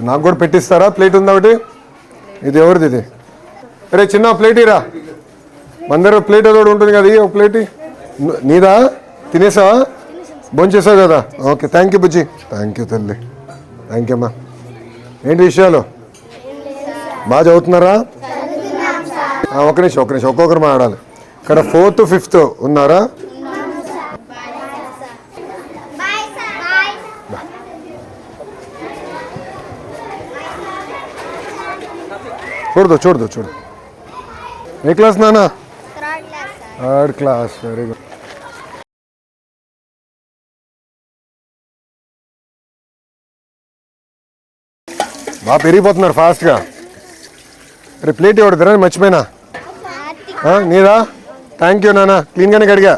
నాకు కూడా పెట్టిస్తారా? ప్లేట్ ఉందా ఒకటి? ఇది ఎవరిది ఇది? అరే చిన్న ప్లేట్ ఇరా. మందర ప్లేట్ ఏదో ఉంటుంది కదా, ఒక ప్లేట్ నీదా? తినేసావా? భోంచేసావు కదా? Okay, thank you Bujji. Thank you తల్లి, థ్యాంక్ యూ అమ్మా. ఏంటి విషయాలు? బాగా చదువుతున్నారా? ఒక నిమిషం ఒక్కొక్కరు మాట్లాడాలి. ఇక్కడ 4th 5th ఉన్నారా? చూడు. ఏ క్లాస్ నాన్న? 3rd class. Very good. బాగా పెరిగిపోతున్నారు ఫాస్ట్గా. ప్లేట్ ఎవడతారా? మర్చిపోయినా. నీదా? థ్యాంక్ యూ నాన్న, క్లీన్గానే కడిగా.